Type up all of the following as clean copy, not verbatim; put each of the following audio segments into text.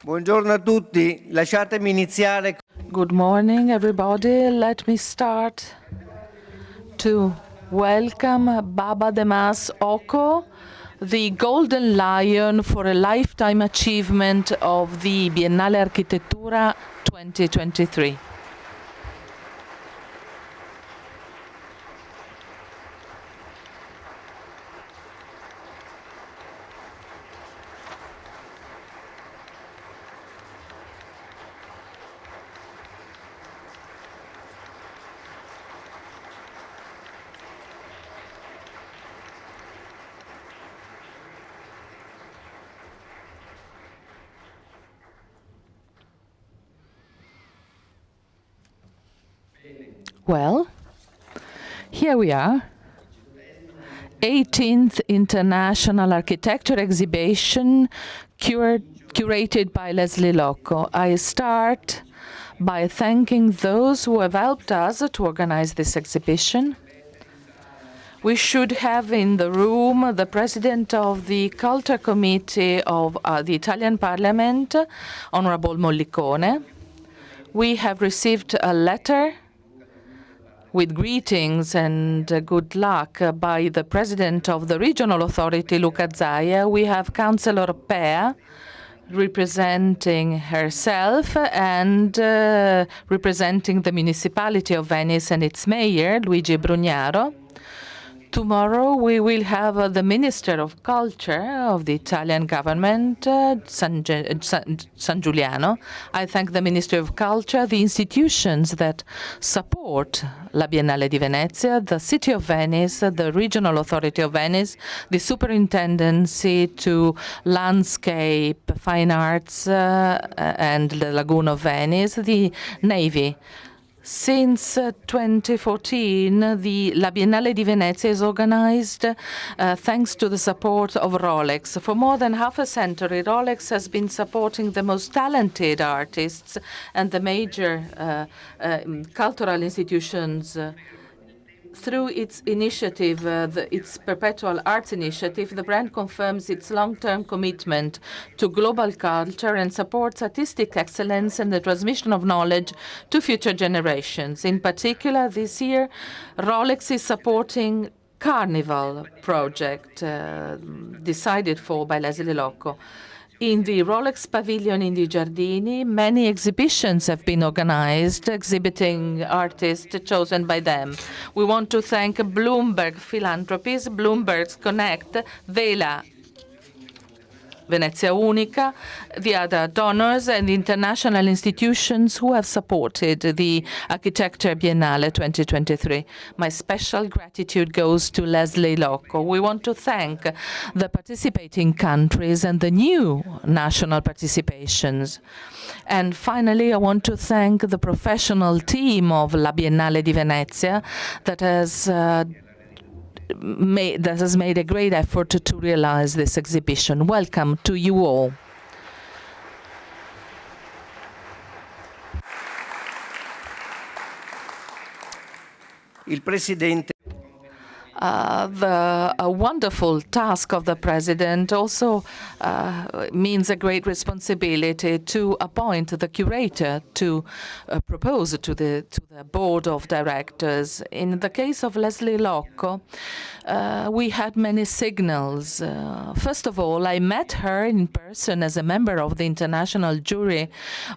Buongiorno a tutti, lasciatemi iniziare. Good morning, everybody. Let me start to welcome Baba Demas Oko, the Golden Lion for a Lifetime Achievement of the Biennale Architettura 2023. Well, here we are, 18th International Architecture Exhibition curated by Lesley Lokko. I start by thanking those who have helped us to organize this exhibition. We should have in the room the President of the Culture Committee of the Italian Parliament, Honorable Mollicone. We have received a letter with greetings and good luck by the President of the Regional Authority, Luca Zaia. We have Councillor Pea representing herself and representing the municipality of Venice and its mayor, Luigi Brugnaro. Tomorrow we will have the Minister of Culture of the Italian government, San Giuliano. I thank the Ministry of Culture, the institutions that support La Biennale di Venezia, the City of Venice, the Regional Authority of Venice, the Superintendency to Landscape, Fine Arts and the Lagoon of Venice, the Navy. Since 2014, the La Biennale di Venezia is organized thanks to the support of Rolex. For more than half a century, Rolex has been supporting the most talented artists and the major cultural institutions. Through its initiative, its Perpetual Arts Initiative, the brand confirms its long-term commitment to global culture and supports artistic excellence and the transmission of knowledge to future generations. In particular, this year, Rolex is supporting Carnival project decided for by Lesley Lokko. In the Rolex Pavilion in the Giardini, many exhibitions have been organized, exhibiting artists chosen by them. We want to thank Bloomberg Philanthropies, Bloomberg's Connect, Vela, Venezia Unica, the other donors and international institutions who have supported the Architecture Biennale 2023. My special gratitude goes to Lesley Lokko. We want to thank the participating countries and the new national participations. And finally, I want to thank the professional team of La Biennale di Venezia that has made a great effort to realize this exhibition. Welcome to you all. Il Presidente. The wonderful task of the President also means a great responsibility to appoint the curator to propose to the board of directors. In the case of Lesley Lokko, we had many signals. First of all, I met her in person as a member of the international jury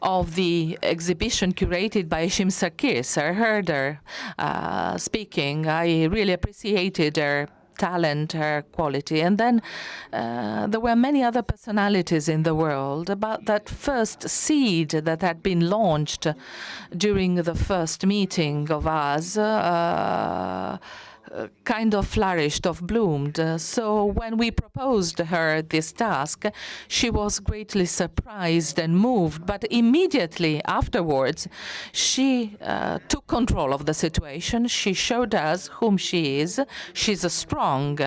of the exhibition curated by Shim Sarkis. I heard her speaking. I really appreciated her talent, her quality. And then there were many other personalities in the world. About that first seed that had been launched during the first meeting of us, kind of flourished, of bloomed. So when we proposed her this task, she was greatly surprised and moved. But immediately afterwards, she took control of the situation. She showed us whom she is. She's a strong,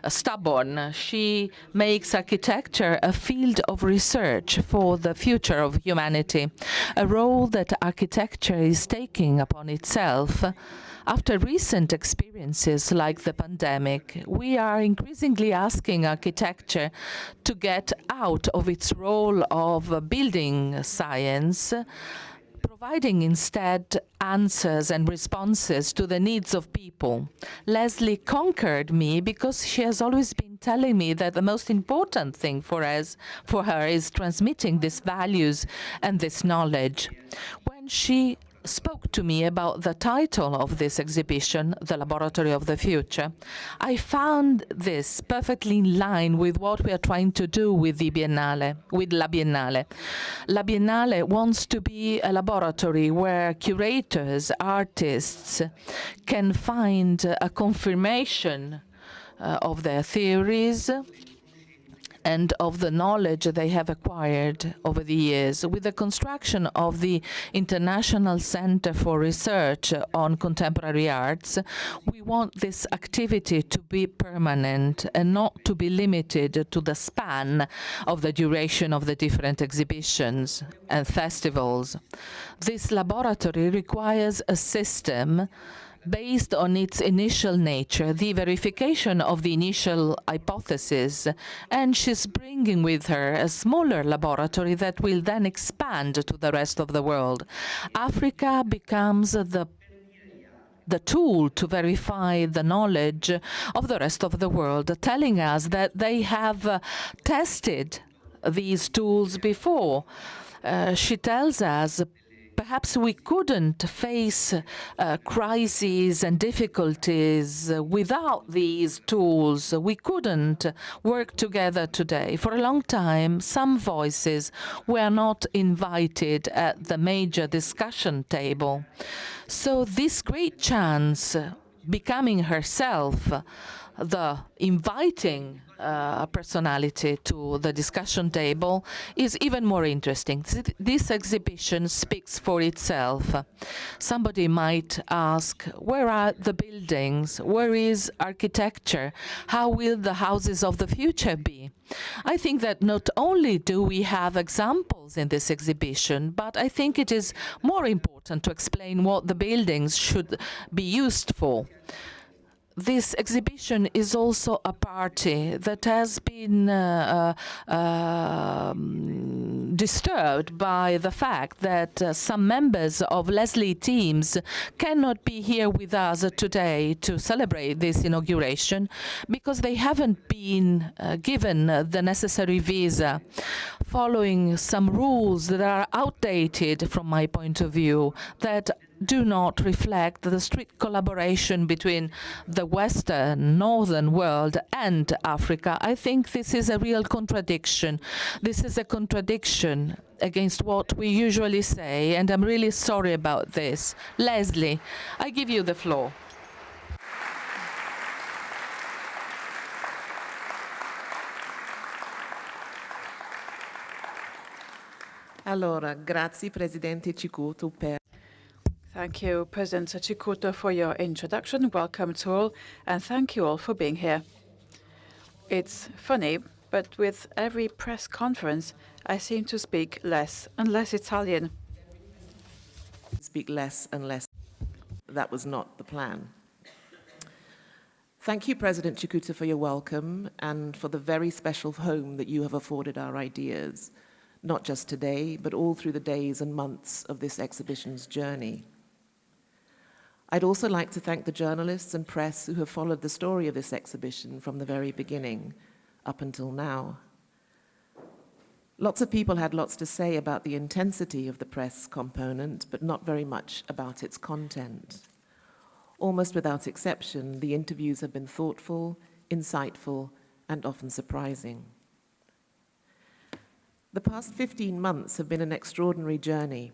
stubborn. She makes architecture a field of research for the future of humanity, a role that architecture is taking upon itself After recent experiences like the pandemic, we are increasingly asking architecture to get out of its role of building science, providing instead answers and responses to the needs of people. Lesley conquered me because she has always been telling me that the most important thing for her is transmitting these values and this knowledge. When she spoke to me about the title of this exhibition, The Laboratory of the Future, I found this perfectly in line with what we are trying to do with the Biennale, with La Biennale. La Biennale wants to be a laboratory where curators, artists can find a confirmation of their theories and of the knowledge they have acquired over the years. With the construction of the International Center for Research on Contemporary Arts, we want this activity to be permanent and not to be limited to the span of the duration of the different exhibitions and festivals. This laboratory requires a system based on its initial nature, the verification of the initial hypothesis, and she's bringing with her a smaller laboratory that will then expand to the rest of the world. Africa becomes the tool to verify the knowledge of the rest of the world, telling us that they have tested these tools before. She tells us perhaps we couldn't face crises and difficulties without these tools. We couldn't work together today. For a long time, some voices were not invited at the major discussion table. So this great chance, becoming herself the inviting personality to the discussion table, is even more interesting. This exhibition speaks for itself. Somebody might ask, where are the buildings? Where is architecture? How will the houses of the future be? I think that not only do we have examples in this exhibition, but I think it is more important to explain what the buildings should be used for. This exhibition is also a party that has been disturbed by the fact that some members of Lesley teams cannot be here with us today to celebrate this inauguration because they haven't been given the necessary visa, following some rules that are outdated from my point of view, that do not reflect the strict collaboration between the Western, Northern world and Africa. I think this is a real contradiction. This is a contradiction against what we usually say, and I'm really sorry about this. Lesley, I give you the floor. Allora, grazie Presidente Cicutto per... Thank you, President Cicutto, for your introduction. Welcome to all, and thank you all for being here. It's funny, but with every press conference, I seem to speak less and less Italian. Speak less and less. That was not the plan. Thank you, President Cicutto, for your welcome and for the very special home that you have afforded our ideas, not just today, but all through the days and months of this exhibition's journey. I'd also like to thank the journalists and press who have followed the story of this exhibition from the very beginning up until now. Lots of people had lots to say about the intensity of the press component, but not very much about its content. Almost without exception, the interviews have been thoughtful, insightful, and often surprising. The past 15 months have been an extraordinary journey.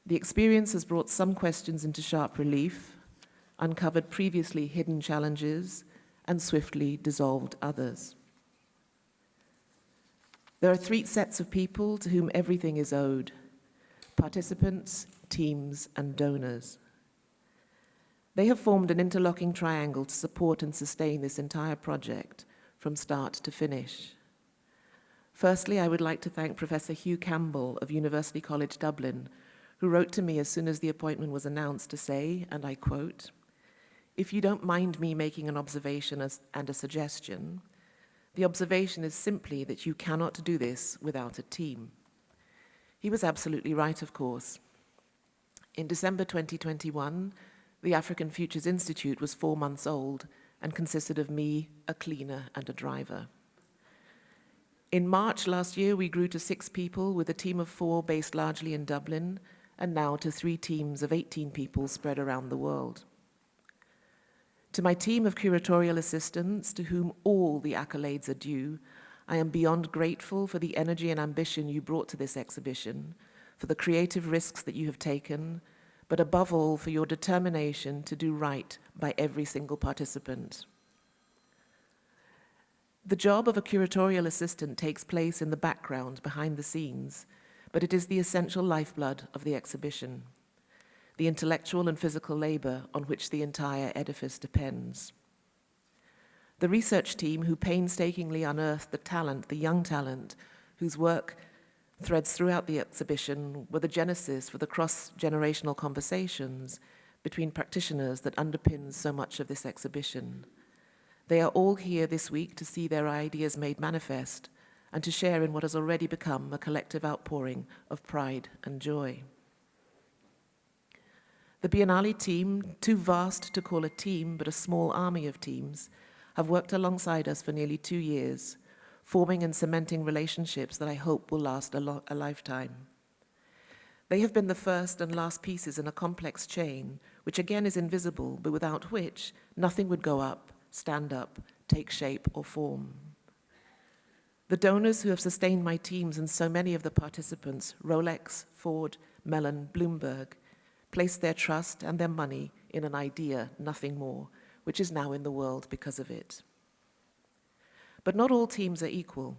The experience has brought some questions into sharp relief, uncovered previously hidden challenges, and swiftly dissolved others. There are three sets of people to whom everything is owed: participants, teams, and donors. They have formed an interlocking triangle to support and sustain this entire project from start to finish. Firstly, I would like to thank Professor Hugh Campbell of University College Dublin who wrote to me as soon as the appointment was announced to say, and I quote, "If you don't mind me making an observation and a suggestion, the observation is simply that you cannot do this without a team." He was absolutely right, of course. In December 2021, the African Futures Institute was 4 months old and consisted of me, a cleaner, and a driver. In March last year, we grew to 6 people with a team of 4 based largely in Dublin, and now to 3 teams of 18 people spread around the world. To my team of curatorial assistants, to whom all the accolades are due, I am beyond grateful for the energy and ambition you brought to this exhibition, for the creative risks that you have taken, but above all for your determination to do right by every single participant. The job of a curatorial assistant takes place in the background, behind the scenes, but it is the essential lifeblood of the exhibition, the intellectual and physical labor on which the entire edifice depends. The research team who painstakingly unearthed the talent, the young talent, whose work threads throughout the exhibition were the genesis for the cross-generational conversations between practitioners that underpins so much of this exhibition. They are all here this week to see their ideas made manifest and to share in what has already become a collective outpouring of pride and joy. The Biennale team, too vast to call a team, but a small army of teams, have worked alongside us for nearly 2 years, forming and cementing relationships that I hope will last a lifetime. They have been the first and last pieces in a complex chain, which again is invisible, but without which nothing would go up, stand up, take shape or form. The donors who have sustained my teams and so many of the participants, Rolex, Ford, Mellon, Bloomberg, placed their trust and their money in an idea, nothing more, which is now in the world because of it. But not all teams are equal.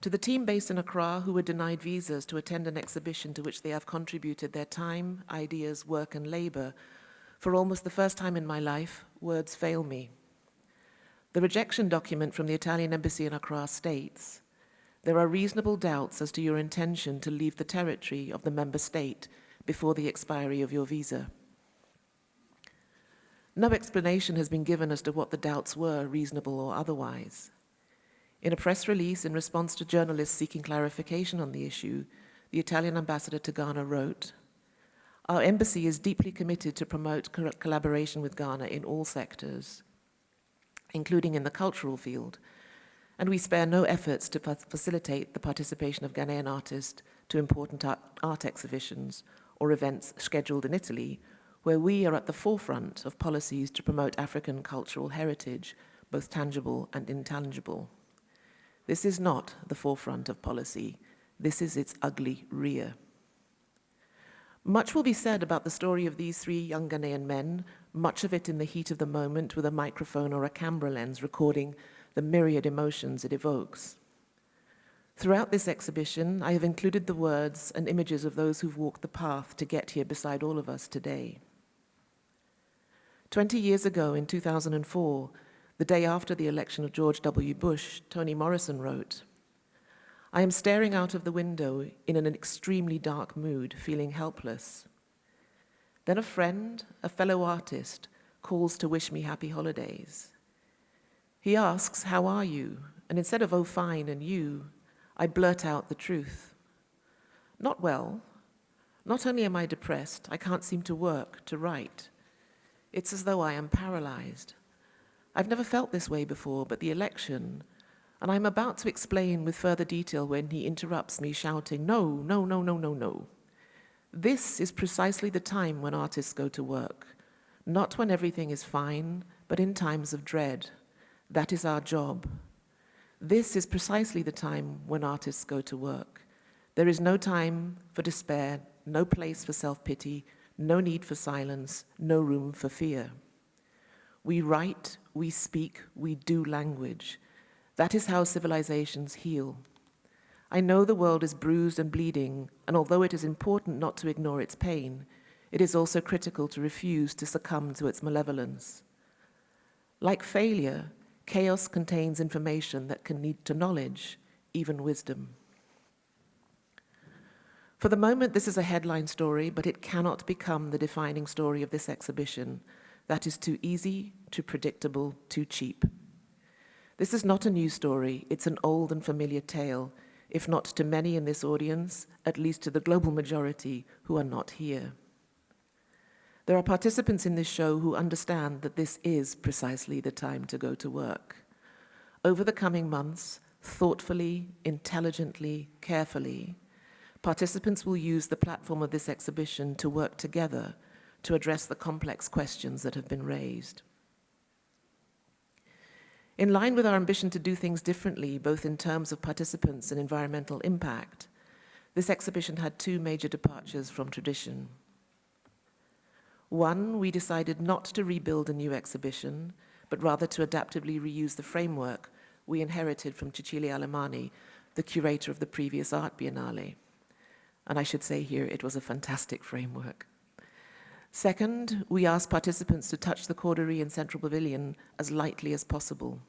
To the team based in Accra who were denied visas to attend an exhibition to which they have contributed their time, ideas, work, and labor, for almost the first time in my life, words fail me. The rejection document from the Italian embassy in Accra states, "There are reasonable doubts as to your intention to leave the territory of the member state before the expiry of your visa." No explanation has been given as to what the doubts were, reasonable or otherwise. In a press release in response to journalists seeking clarification on the issue, the Italian ambassador to Ghana wrote, "Our embassy is deeply committed to promote collaboration with Ghana in all sectors, including in the cultural field, and we spare no efforts to facilitate the participation of Ghanaian artists to important art exhibitions or events scheduled in Italy, where we are at the forefront of policies to promote African cultural heritage, both tangible and intangible. This is not the forefront of policy. This is its ugly rear." Much will be said about the story of these 3 young Ghanaian men, much of it in the heat of the moment with a microphone or a camera lens recording the myriad emotions it evokes. Throughout this exhibition, I have included the words and images of those who've walked the path to get here beside all of us today. 20 years ago, in 2004, the day after the election of George W. Bush, Toni Morrison wrote, "I am staring out of the window in an extremely dark mood, feeling helpless. Then a friend, a fellow artist, calls to wish me happy holidays. He asks, 'How are you?' And instead of 'Oh, fine, and you?' I blurt out the truth. 'Not well. Not only am I depressed, I can't seem to work, to write. It's as though I am paralyzed. I've never felt this way before, but the election,' and I'm about to explain with further detail when he interrupts me, shouting, 'No, no, no, no, no, no. This is precisely the time when artists go to work. Not when everything is fine, but in times of dread. That is our job. This is precisely the time when artists go to work. There is no time for despair, no place for self-pity, no need for silence, no room for fear. We write, we speak, we do language. That is how civilizations heal. I know the world is bruised and bleeding, and although it is important not to ignore its pain, it is also critical to refuse to succumb to its malevolence. Like failure, chaos contains information that can lead to knowledge, even wisdom. For the moment, this is a headline story, but it cannot become the defining story of this exhibition. That is too easy, too predictable, too cheap. This is not a new story, it's an old and familiar tale, if not to many in this audience, at least to the global majority who are not here. There are participants in this show who understand that this is precisely the time to go to work. Over the coming months, thoughtfully, intelligently, carefully, participants will use the platform of this exhibition to work together to address the complex questions that have been raised. In line with our ambition to do things differently, both in terms of participants and environmental impact, this exhibition had two major departures from tradition. One, we decided not to rebuild a new exhibition, but rather to adaptively reuse the framework we inherited from Cecilia Alemani, the curator of the previous Art Biennale. And I should say here, it was a fantastic framework. Second, we asked participants to touch the cordery and central pavilion as lightly as possible.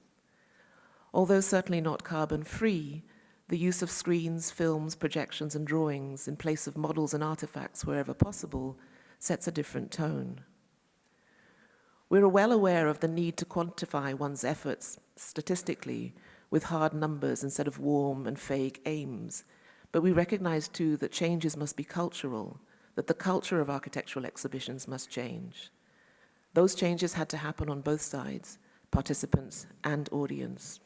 Although certainly not carbon-free, the use of screens, films, projections, and drawings in place of models and artifacts wherever possible sets a different tone. We're well aware of the need to quantify one's efforts statistically with hard numbers instead of warm and vague aims, but we recognize too that changes must be cultural, that the culture of architectural exhibitions must change. Those changes had to happen on both sides, participants and audience.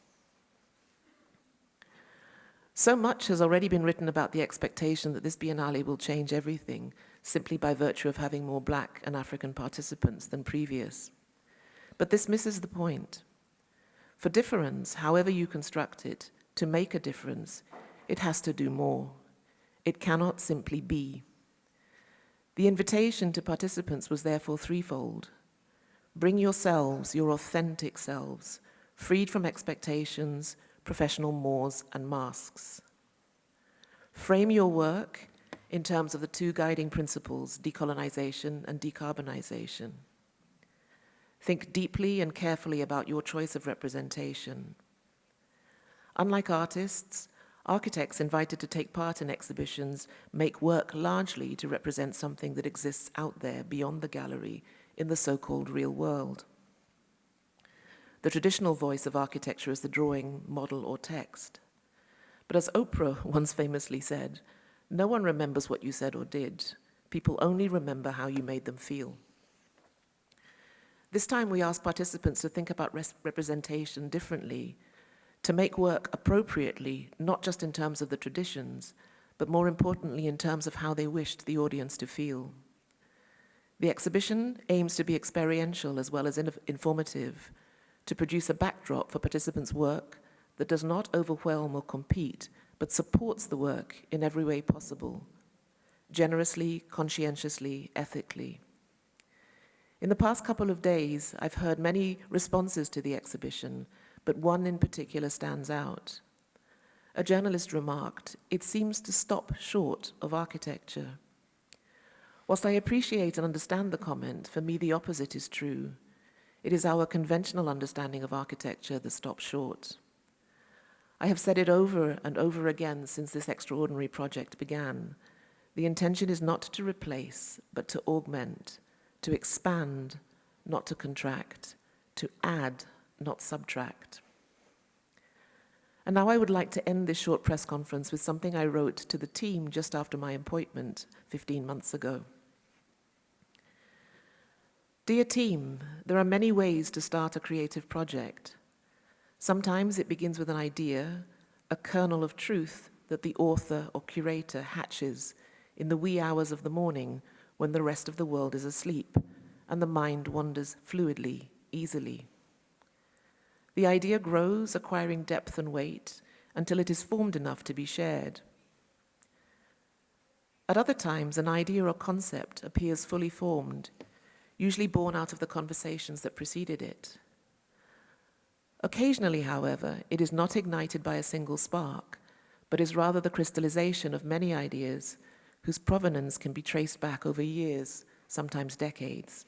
So much has already been written about the expectation that this Biennale will change everything simply by virtue of having more Black and African participants than previous. But this misses the point. For difference, however you construct it, to make a difference, it has to do more. It cannot simply be. The invitation to participants was therefore threefold. Bring yourselves, your authentic selves, freed from expectations, professional mores, and masks. Frame your work in terms of the two guiding principles, decolonization and decarbonization. Think deeply and carefully about your choice of representation. Unlike artists, architects invited to take part in exhibitions make work largely to represent something that exists out there beyond the gallery in the so-called real world. The traditional voice of architecture is the drawing, model, or text. But as Oprah once famously said, no one remembers what you said or did. People only remember how you made them feel. This time we asked participants to think about representation differently, to make work appropriately, not just in terms of the traditions, but more importantly in terms of how they wished the audience to feel. The exhibition aims to be experiential as well as informative, to produce a backdrop for participants' work that does not overwhelm or compete, but supports the work in every way possible, generously, conscientiously, ethically. In the past couple of days, I've heard many responses to the exhibition, but one in particular stands out. A journalist remarked, "It seems to stop short of architecture." Whilst I appreciate and understand the comment, for me the opposite is true. It is our conventional understanding of architecture that stops short. I have said it over and over again since this extraordinary project began. The intention is not to replace, but to augment, to expand, not to contract, to add, not subtract. And now I would like to end this short press conference with something I wrote to the team just after my appointment 15 months ago. Dear team, there are many ways to start a creative project. Sometimes it begins with an idea, a kernel of truth that the author or curator hatches in the wee hours of the morning when the rest of the world is asleep and the mind wanders fluidly, easily. The idea grows, acquiring depth and weight until it is formed enough to be shared. At other times, an idea or concept appears fully formed, usually born out of the conversations that preceded it. Occasionally, however, it is not ignited by a single spark, but is rather the crystallization of many ideas whose provenance can be traced back over years, sometimes decades.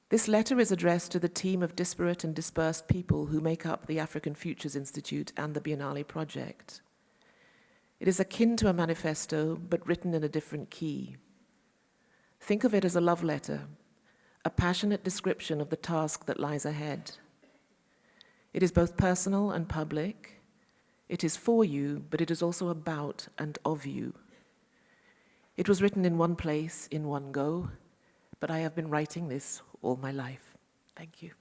This letter is addressed to the team of disparate and dispersed people who make up the African Futures Institute and the Biennale project. It is akin to a manifesto, but written in a different key. Think of it as a love letter, a passionate description of the task that lies ahead. It is both personal and public. It is for you, but it is also about and of you. It was written in one place, in one go, but I have been writing this all my life. Thank you.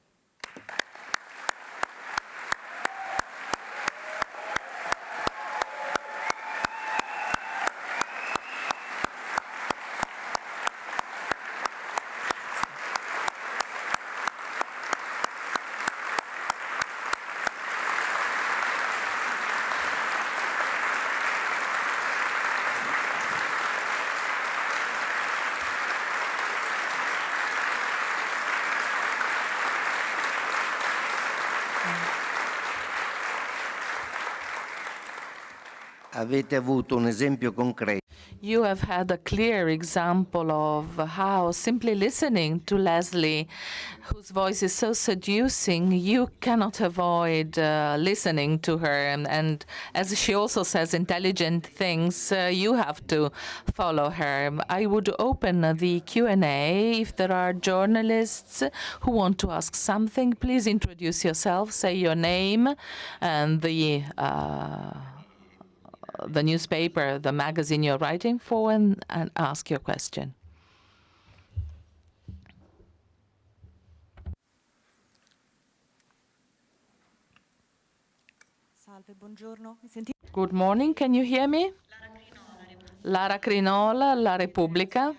Avete avuto un esempio concreto. You have had a clear example of how simply listening to Lesley, whose voice is so seducing, you cannot avoid listening to her. And as she also says intelligent things, you have to follow her. I would open the Q&A. If there are journalists who want to ask something, please introduce yourself, say your name and the newspaper, the magazine you're writing for, and ask your question. Salve, buongiorno. Good morning, can you hear me? Lara Crinola, La Repubblica.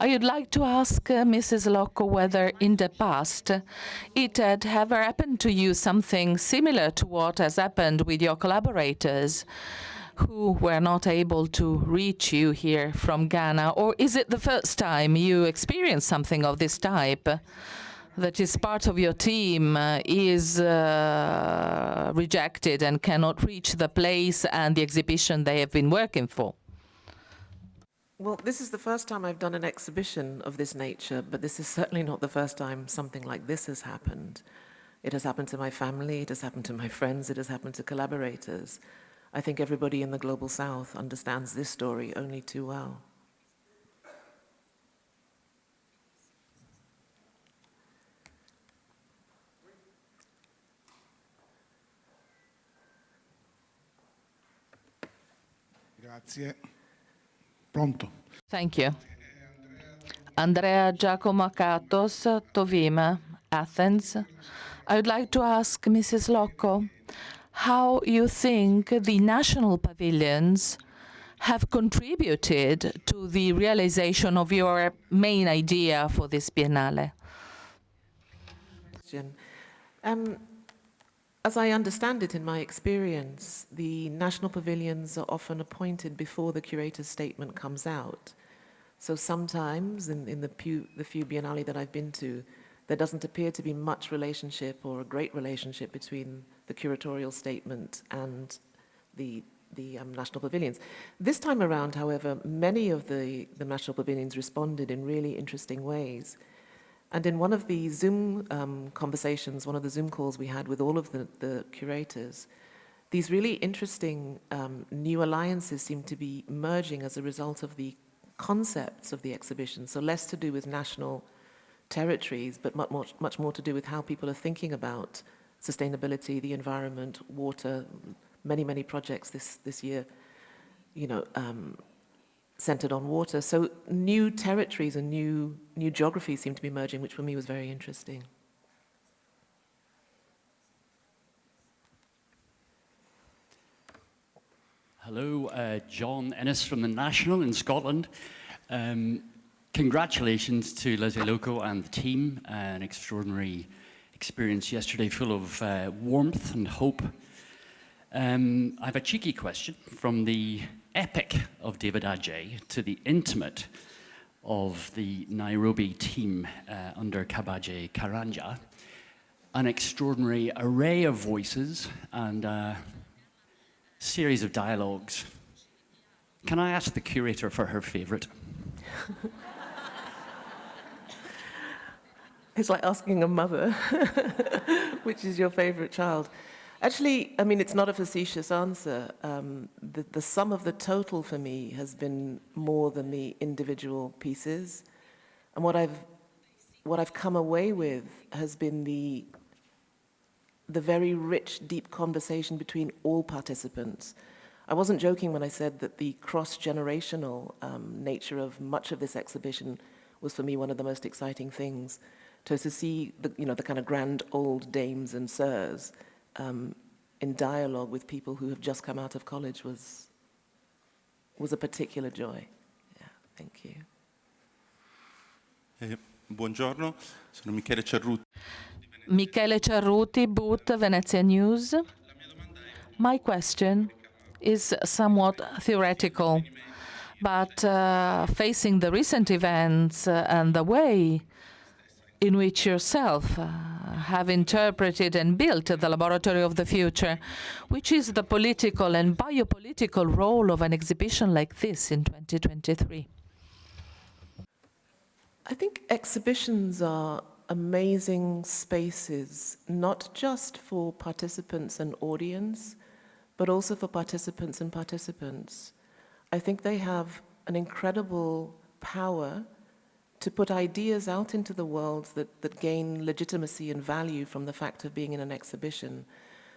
I would like to ask Mrs. Lokko whether in the past it had ever happened to you something similar to what has happened with your collaborators who were not able to reach you here from Ghana, or is it the first time you experienced something of this type? That is part of your team is rejected and cannot reach the place and the exhibition they have been working for? Well, this is the first time I've done an exhibition of this nature, but this is certainly not the first time something like this has happened. It has happened to my family, it has happened to my friends, it has happened to collaborators. I think everybody in the Global South understands this story only too well. Grazie. Pronto? Thank you. Andrea Giacomo Katos, Tovima, Athens. I would like to ask Mrs. Lokko how you think the national pavilions have contributed to the realization of your main idea for this Biennale. As I understand it in my experience, the national pavilions are often appointed before the curator's statement comes out. So sometimes in the few Biennale that I've been to, there doesn't appear to be much relationship or a great relationship between the curatorial statement and the national pavilions. This time around, however, many of the national pavilions responded in really interesting ways. And in one of the Zoom conversations, one of the Zoom calls we had with all of the curators, these really interesting new alliances seem to be merging as a result of the concepts of the exhibition. So less to do with national territories, but much more to do with how people are thinking about sustainability, the environment, water, many projects this year, centered on water. So new territories and new geographies seem to be emerging, which for me was very interesting. Hello, John Ennis from the National in Scotland. Congratulations to Lesley Lokko and the team. An extraordinary experience yesterday, full of warmth and hope. I have a cheeky question. From the epic of David Adjaye to the intimate of the Nairobi team under Kabaje Karanja, an extraordinary array of voices and a series of dialogues. Can I ask the curator for her favourite? It's like asking a mother, which is your favourite child. Actually, I mean, it's not a facetious answer. The sum of the total for me has been more than the individual pieces. And what I've come away with has been the very rich, deep conversation between all participants. I wasn't joking when I said that the cross-generational nature of much of this exhibition was for me one of the most exciting things. To see the kind of grand old dames and sirs in dialogue with people who have just come out of college was a particular joy. Yeah, thank you. Buongiorno, sono Michele Cerruti. Michele Cerruti, Boot, Venezia News. My question is somewhat theoretical, but facing the recent events and the way in which yourself have interpreted and built the laboratory of the future, which is the political and biopolitical role of an exhibition like this in 2023? I think exhibitions are amazing spaces, not just for participants and audience, but also for participants and participants. I think they have an incredible power to put ideas out into the world that gain legitimacy and value from the fact of being in an exhibition.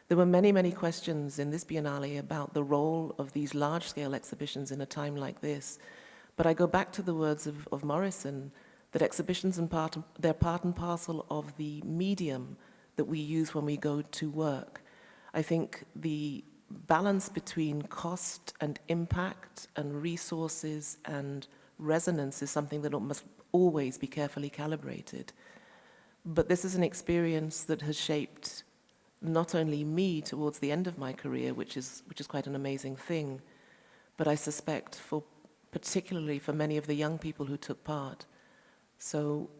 There were many, many questions in this Biennale about the role of these large-scale exhibitions in a time like this. But I go back to the words of Morrison, that exhibitions they're part and parcel of the medium that we use when we go to work. I think the balance between cost and impact and resources and resonance is something that must always be carefully calibrated. But this is an experience that has shaped not only me towards the end of my career, which is quite an amazing thing, but I suspect particularly for many of the young people who took part. So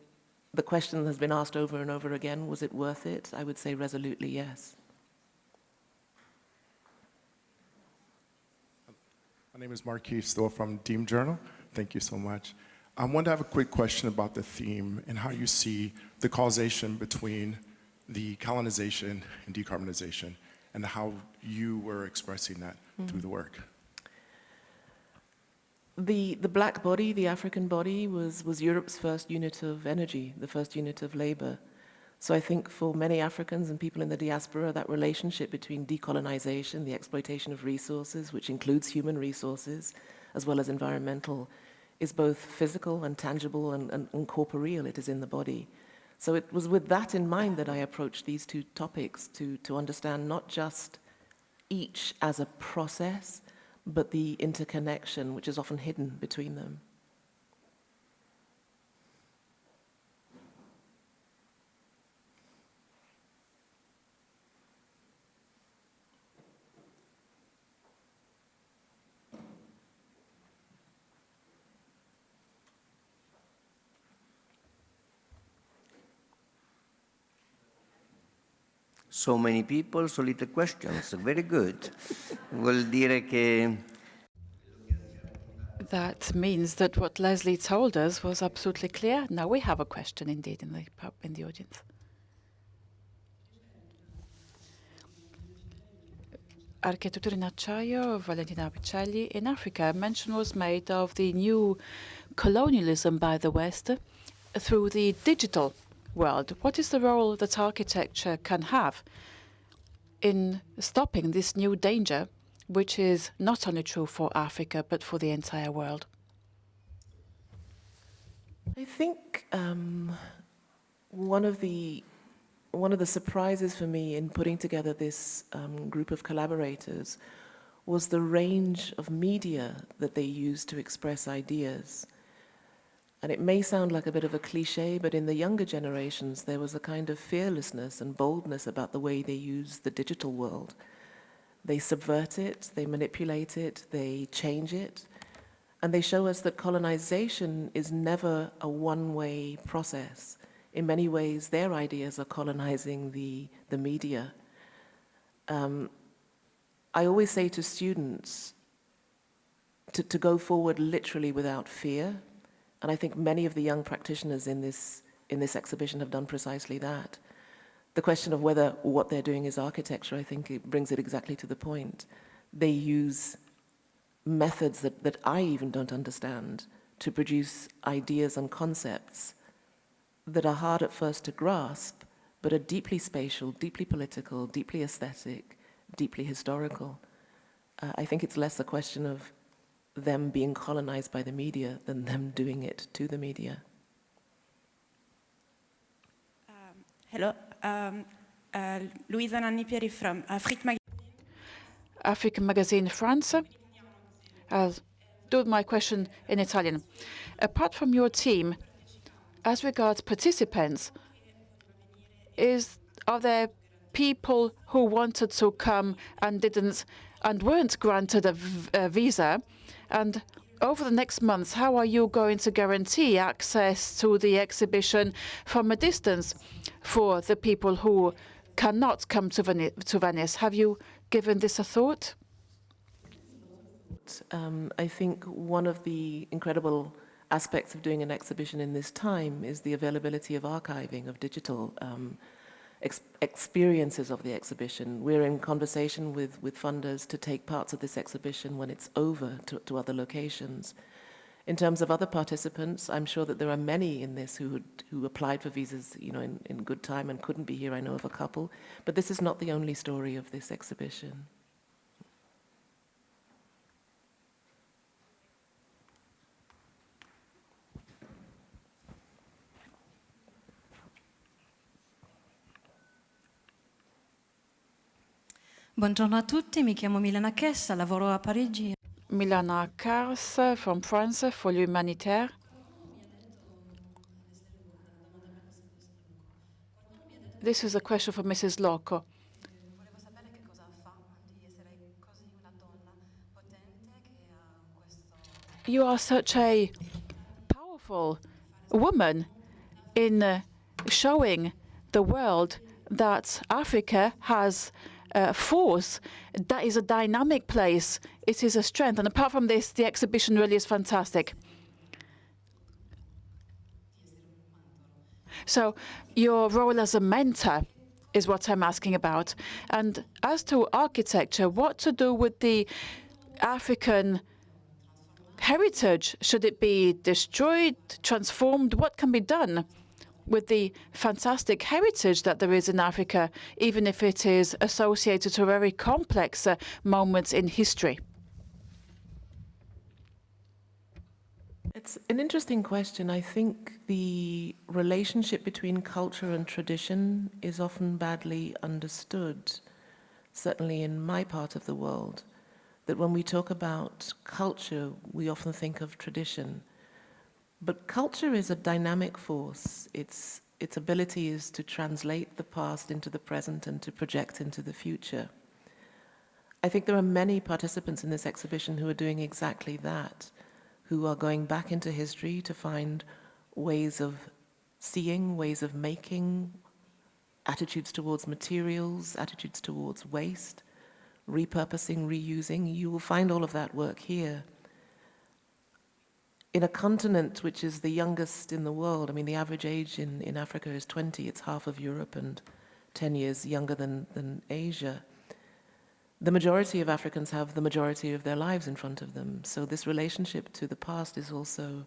the question has been asked over and over again, was it worth it? I would say resolutely yes. My name is Marquis Stoll from Deem Journal. Thank you so much. I wanted to have a quick question about the theme and how you see the causation between the colonization and decarbonization and how you were expressing that through the work. The black body, the African body, was Europe's first unit of energy, the first unit of labor. So I think for many Africans and people in the diaspora, that relationship between decolonization, the exploitation of resources, which includes human resources, as well as environmental, is both physical and tangible and corporeal. It is in the body. So it was with that in mind that I approached these two topics to understand not just each as a process, but the interconnection, which is often hidden between them. So many people, so little questions. Very good. Vuol dire che That means that what Lesley told us was absolutely clear. Now we have a question indeed in the audience. Architettura in acciaio, Valentina Picelli. In Africa, mention was made of the new colonialism by the West through the digital world. What is the role that architecture can have in stopping this new danger, which is not only true for Africa, but for the entire world? I think one of the surprises for me in putting together this group of collaborators was the range of media that they used to express ideas. And it may sound like a bit of a cliche, but in the younger generations, there was a kind of fearlessness and boldness about the way they use the digital world. They subvert it, they manipulate it, they change it, and they show us that colonization is never a one-way process. In many ways, their ideas are colonizing the media. I always say to students to go forward literally without fear. And I think many of the young practitioners in this exhibition have done precisely that. the question of whether what they're doing is architecture, I think it brings it exactly to the point. They use methods that I even don't understand to produce ideas and concepts that are hard at first to grasp, but are deeply spatial, deeply political, deeply aesthetic, deeply historical. I think it's less a question of them being colonized by the media than them doing it to the media. Hello, Luisa Nanni Pieri from African Magazine France. I'll do my question in Italian. Apart from your team, as regards participants, are there people who wanted to come and weren't granted a visa? And over the next months, how are you going to guarantee access to the exhibition from a distance for the people who cannot come to Venice? Have you given this a thought? I think one of the incredible aspects of doing an exhibition in this time is the availability of archiving, of digital experiences of the exhibition. We're in conversation with funders to take parts of this exhibition when it's over to other locations. In terms of other participants, I'm sure that there are many in this who applied for visas, in good time and couldn't be here. I know of a couple, but this is not the only story of this exhibition. Buongiorno a tutti, mi chiamo Milena Chessa, lavoro a Parigi. Milana Kars from France for l'Humanitaire. This is a question for Mrs. Lokko. You are such a powerful woman in showing the world that Africa has force. That is a dynamic place. It is a strength. And apart from this, the exhibition really is fantastic. So your role as a mentor is what I'm asking about. And as to architecture, what to do with the African heritage? Should it be destroyed, transformed? What can be done with the fantastic heritage that there is in Africa, even if it is associated to very complex moments in history? It's an interesting question. I think the relationship between culture and tradition is often badly understood, certainly in my part of the world, that when we talk about culture, we often think of tradition. But culture is a dynamic force. Its ability is to translate the past into the present and to project into the future. I think there are many participants in this exhibition who are doing exactly that, who are going back into history to find ways of seeing, ways of making, attitudes towards materials, attitudes towards waste, repurposing, reusing. You will find all of that work here. In a continent which is the youngest in the world, I mean, the average age in Africa is 20. It's half of Europe and 10 years younger than Asia. The majority of Africans have the majority of their lives in front of them. So this relationship to the past is also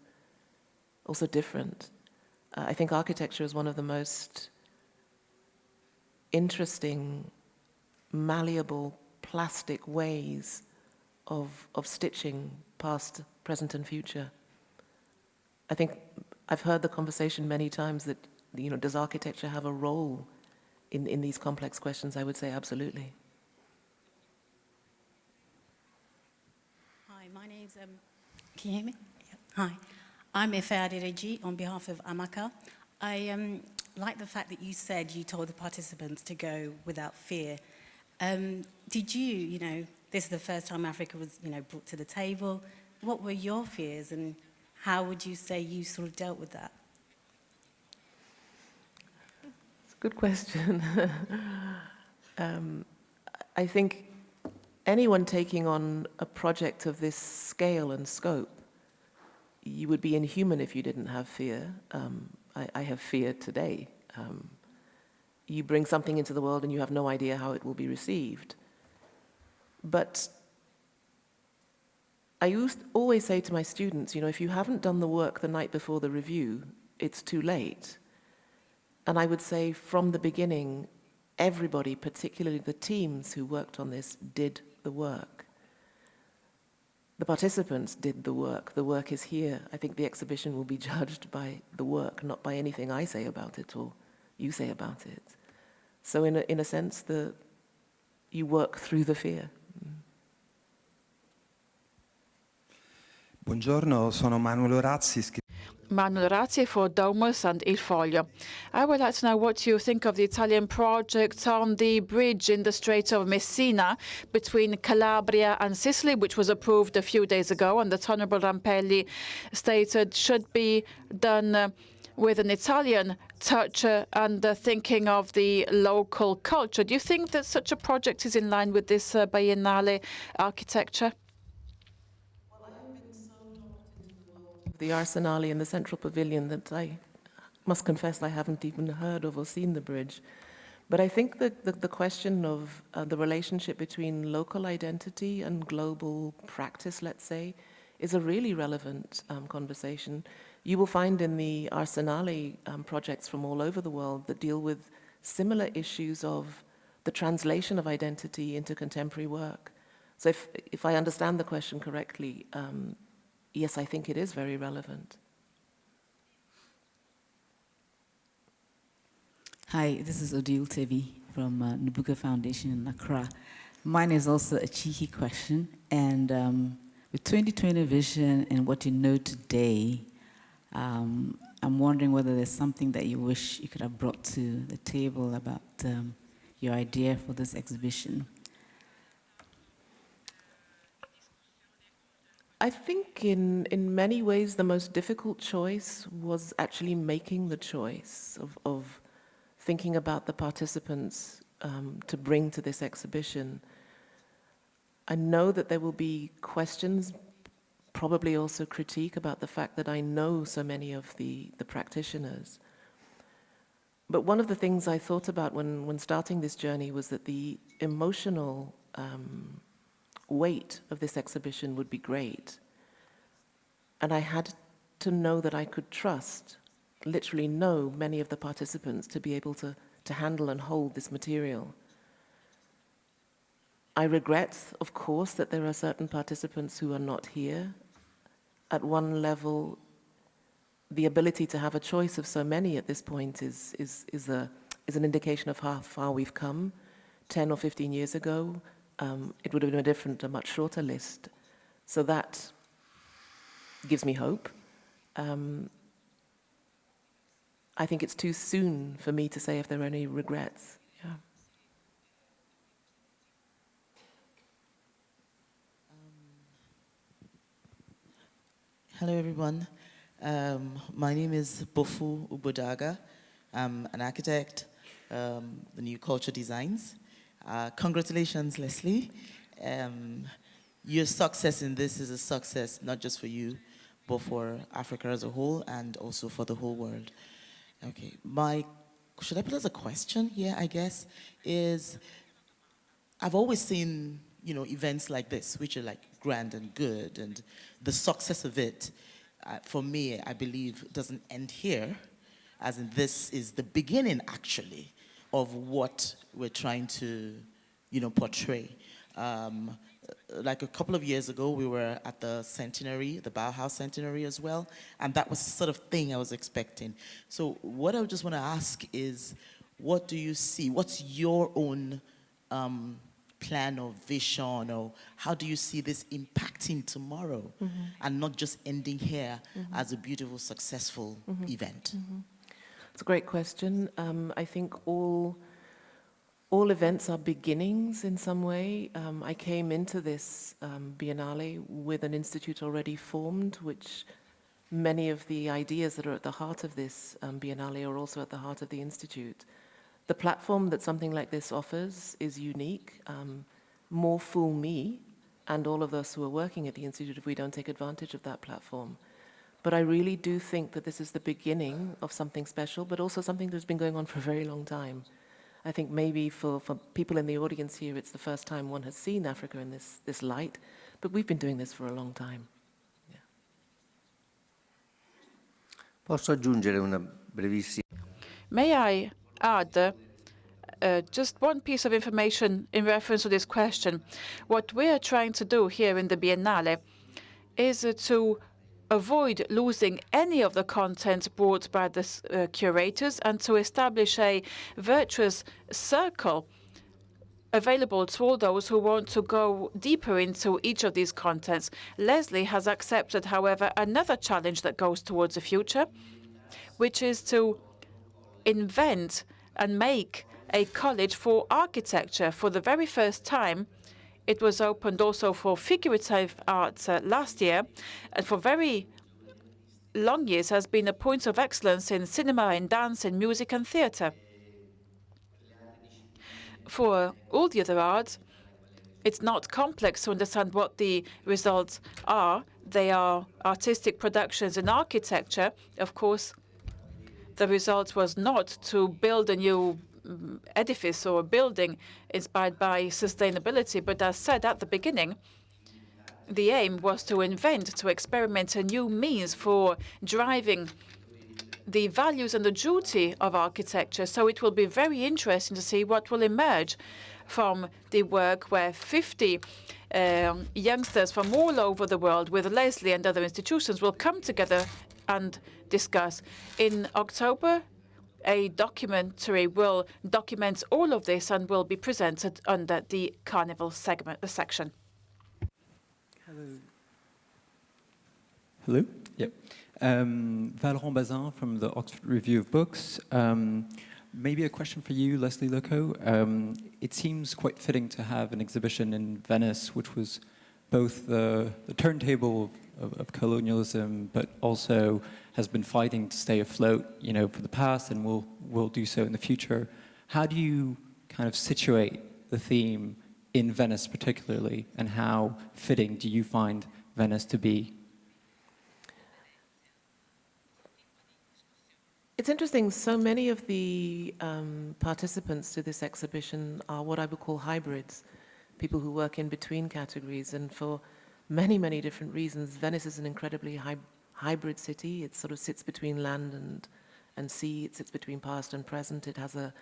different. I think architecture is one of the most interesting, malleable, plastic ways of stitching past, present, and future. I think I've heard the conversation many times that, does architecture have a role in these complex questions? I would say absolutely. Hi, my name's, can you hear me? Yeah. Hi, I'm Ife Adereji on behalf of Amaka. I like the fact that you said you told the participants to go without fear. Did you, this is the first time Africa was, brought to the table. What were your fears and how would you say you sort of dealt with that? It's a good question. I think anyone taking on a project of this scale and scope, you would be inhuman if you didn't have fear. I have fear today. you bring something into the world and you have no idea how it will be received. But I always say to my students, you know, if you haven't done the work the night before the review, it's too late. And I would say from the beginning, everybody, particularly the teams who worked on this, did the work. The participants did the work. The work is here. I think the exhibition will be judged by the work, not by anything I say about it or you say about it. So in a sense, you work through the fear. Buongiorno, sono Manuel Orazzi. Manuel Ratti for Domus and Il Foglio. I would like to know what you think of the Italian project on the bridge in the Strait of Messina between Calabria and Sicily, which was approved a few days ago, and that Honourable Rampelli stated should be done with an Italian touch and thinking of the local culture. Do you think that such a project is in line with this Biennale architecture? The Arsenale and the Central Pavilion that I must confess I haven't even heard of or seen the bridge. But I think that the question of the relationship between local identity and global practice, let's say, is a really relevant conversation. You will find in the Arsenale projects from all over the world that deal with similar issues of the translation of identity into contemporary work. So if I understand the question correctly, yes, I think it is very relevant. Hi, this is Odile Tevi from Nabucco Foundation in Accra. Mine is also a cheeky question, and with 2020 vision and what you know today, I'm wondering whether there's something that you wish you could have brought to the table about your idea for this exhibition. I think in many ways the most difficult choice was actually making the choice of thinking about the participants to bring to this exhibition. I know that there will be questions, probably also critique about the fact that I know so many of the practitioners. But one of the things I thought about when starting this journey was that the emotional weight of this exhibition would be great. And I had to know that I could trust, literally know many of the participants to be able to handle and hold this material. I regret, of course, that there are certain participants who are not here. At one level, the ability to have a choice of so many at this point is an indication of how far we've come. 10 or 15 years ago, it would have been a much shorter list. So that gives me hope. I think it's too soon for me to say if there are any regrets. Yeah. Hello, everyone. My name is Bofu Ubodaga. I'm an architect, the New Culture Designs. Congratulations, Lesley. Your success in this is a success not just for you, but for Africa as a whole and also for the whole world. Okay, should I put as a question here, I guess, is I've always seen, events like this, which are like grand and good, and the success of it, for me, I believe, doesn't end here, as in this is the beginning, actually, of what we're trying to, portray. Like a couple of years ago, we were at the centenary, the Bauhaus centenary as well, and that was the sort of thing I was expecting. So what I just want to ask is, what do you see? What's your own plan or vision, or how do you see this impacting tomorrow, and not just ending here as a beautiful, successful event? It's a great question. I think all events are beginnings in some way. I came into this Biennale with an institute already formed, which many of the ideas that are at the heart of this Biennale are also at the heart of the institute. The platform that something like this offers is unique. More fool me and all of us who are working at the institute if we don't take advantage of that platform. But I really do think that this is the beginning of something special, but also something that's been going on for a very long time. I think maybe for people in the audience here, it's the first time one has seen Africa in this light, but we've been doing this for a long time. Yeah. Posso aggiungere una brevissima? May I add just one piece of information in reference to this question? What we are trying to do here in the Biennale is to avoid losing any of the content brought by the curators and to establish a virtuous circle available to all those who want to go deeper into each of these contents. Lesley has accepted, however, another challenge that goes towards the future, which is to invent and make a college for architecture. For the very first time, it was opened also for figurative arts last year, and for very long years has been a point of excellence in cinema, in dance, in music and theatre. For all the other arts, it's not complex to understand what the results are. They are artistic productions in architecture. Of course, the result was not to build a new edifice or a building inspired by sustainability, but as said at the beginning, the aim was to invent, to experiment a new means for driving the values and the duty of architecture. So it will be very interesting to see what will emerge from the work where 50 youngsters from all over the world with Lesley and other institutions will come together and discuss. In October, a documentary will document all of this and will be presented under the Carnival section. Hello? Yep. Valorant Bazin from the Oxford Review of Books. Maybe a question for you, Lesley Lokko. It seems quite fitting to have an exhibition in Venice, which was both the turntable of colonialism, but also has been fighting to stay afloat, you know, for the past and will do so in the future. How do you kind of situate the theme in Venice particularly, and how fitting do you find Venice to be? It's interesting, so many of the participants to this exhibition are what I would call hybrids, people who work in between categories, and for many, many different reasons. Venice is an incredibly hybrid city. It sort of sits between land and sea. It sits between past and present. It has a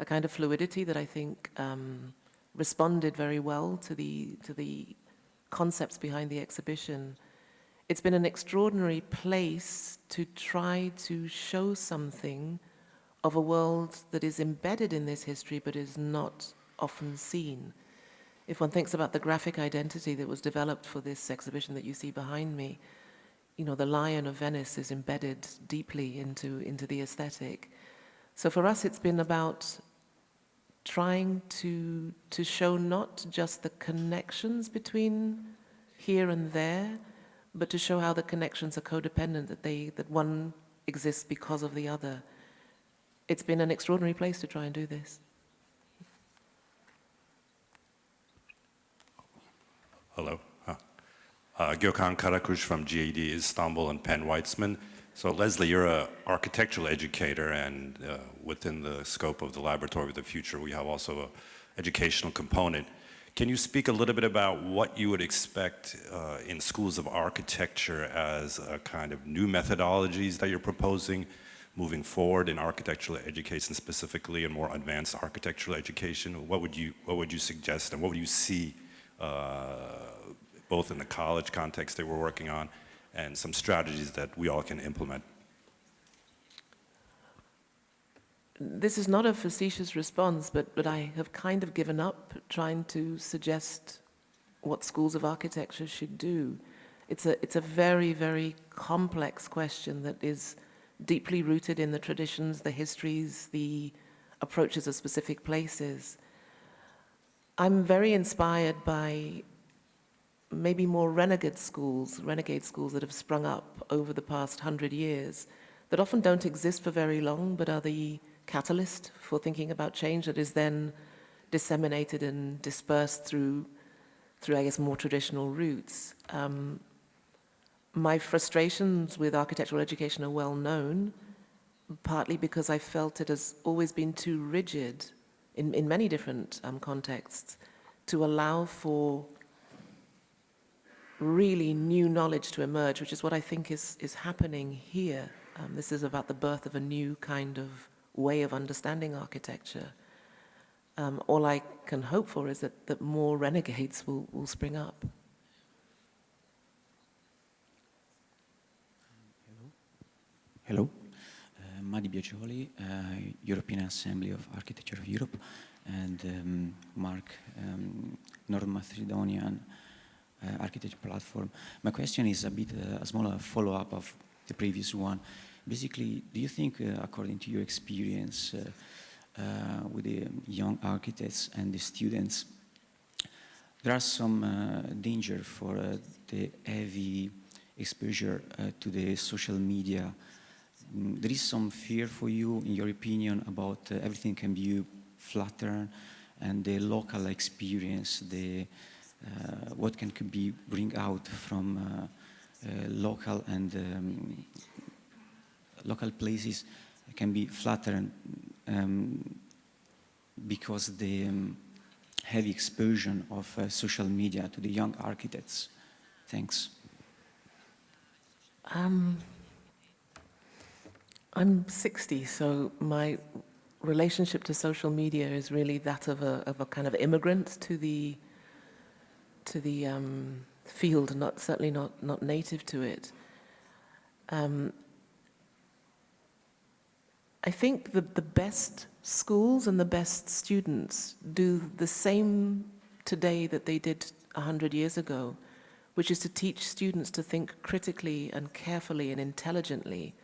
kind of fluidity that I think responded very well to the concepts behind the exhibition. It's been an extraordinary place to try to show something of a world that is embedded in this history but is not often seen. If one thinks about the graphic identity that was developed for this exhibition that you see behind me, you know, the Lion of Venice is embedded deeply into the aesthetic. So for us, it's been about trying to show not just the connections between here and there, but to show how the connections are codependent, that one exists because of the other. It's been an extraordinary place to try and do this. Hello. Gökhan Karakuş from GAD Istanbul and Penn Weitzman. So Lesley, you're an architectural educator, and within the scope of the Laboratory of the Future, we have also an educational component. Can you speak a little bit about what you would expect in schools of architecture as a kind of new methodologies that you're proposing moving forward in architectural education, specifically in more advanced architectural education? What would you suggest, and what would you see both in the college context that we're working on and some strategies that we all can implement? This is not a facetious response, but I have kind of given up trying to suggest what schools of architecture should do. It's a very, very complex question that is deeply rooted in the traditions, the histories, the approaches of specific places. I'm very inspired by maybe more renegade schools that have sprung up over the past 100 years that often don't exist for very long, but are the catalyst for thinking about change that is then disseminated and dispersed through I guess, more traditional routes. My frustrations with architectural education are well known, partly because I felt it has always been too rigid in many different contexts, to allow for really new knowledge to emerge, which is what I think is happening here. This is about the birth of a new kind of way of understanding architecture. All I can hope for is that more renegades will spring up. Hello, Madi Biagioli, European Assembly of Architecture of Europe, and Mark, North Macedonian Architecture Platform. My question is a bit a smaller follow-up of the previous one. Basically, do you think, according to your experience with the young architects and the students, there are some danger for the heavy exposure to the social media? There is some fear for you, in your opinion, about everything can be flattened and the local experience, the what can be bring out from local and local places can be flattened because the heavy exposure of social media to the young architects. Thanks. I'm 60, so my relationship to social media is really that of a kind of immigrant to the field, certainly not native to it. I think the best schools and the best students do the same today that they did 100 years ago, which is to teach students to think critically and carefully and intelligently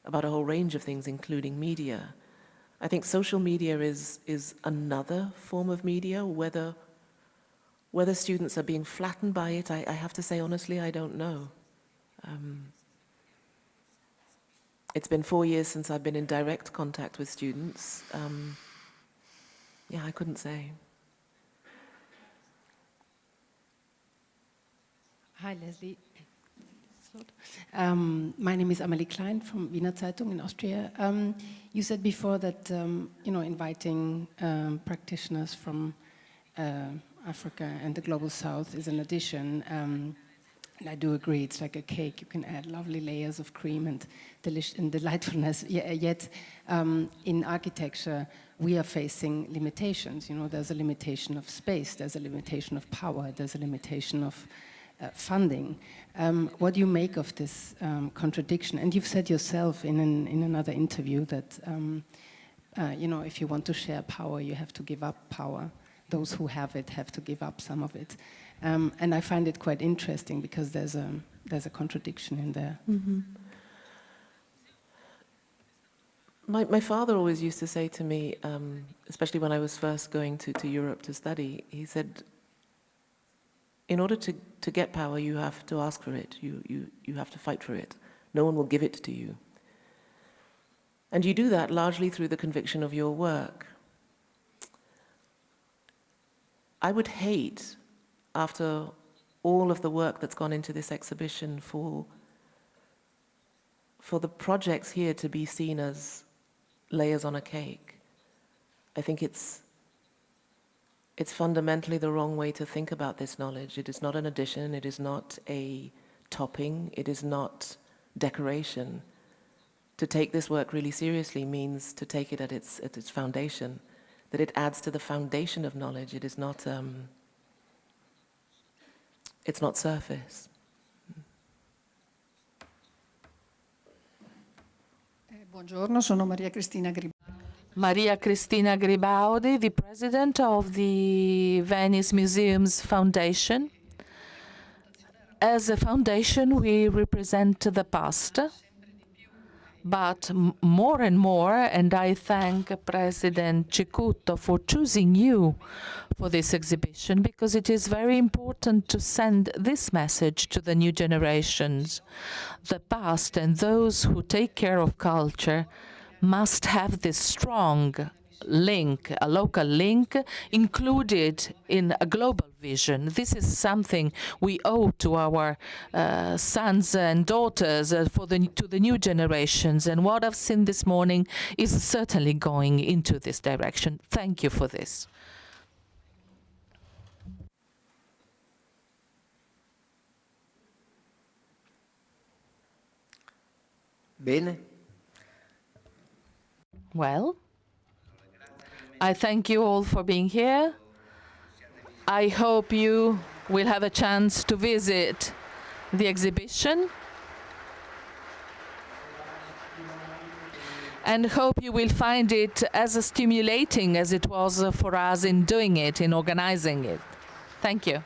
about a whole range of things, including media. I think social media is another form of media. Whether students are being flattened by it, I have to say honestly, I don't know. It's been 4 years since I've been in direct contact with students. Yeah, I couldn't say. Hi, Lesley. My name is Amelie Klein from Wiener Zeitung in Austria. You said before that inviting practitioners from Africa and the Global South is an addition. And I do agree, it's like a cake. You can add lovely layers of cream and delightfulness. Yet, in architecture, we are facing limitations. There's a limitation of space, there's a limitation of power, there's a limitation of funding. What do you make of this contradiction? And you've said yourself in another interview that if you want to share power, you have to give up power. Those who have it have to give up some of it. And I find it quite interesting because there's a contradiction in there. Mm-hmm. My father always used to say to me, especially when I was first going to Europe to study, he said, in order to get power, you have to ask for it. You have to fight for it. No one will give it to you. And you do that largely through the conviction of your work. I would hate, after all of the work that's gone into this exhibition, for the projects here to be seen as layers on a cake. I think it's fundamentally the wrong way to think about this knowledge. It is not an addition, it is not a topping, it is not decoration. To take this work really seriously means to take it at its foundation, that it adds to the foundation of knowledge. It is not, it's not surface. Buongiorno, sono Maria Cristina Gribaldi. Maria Cristina Gribaldi, the president of the Venice Museums Foundation. As a foundation, we represent the past, but more and more, and I thank President Cicutto for choosing you for this exhibition, because it is very important to send this message to the new generations. The past and those who take care of culture must have this strong link, a local link included in a global vision. This is something we owe to our sons and daughters to the new generations. And what I've seen this morning is certainly going into this direction. Thank you for this. Bene. Well, I thank you all for being here. I hope you will have a chance to visit the exhibition, and hope you will find it as stimulating as it was for us in doing it, in organizing it. Thank you.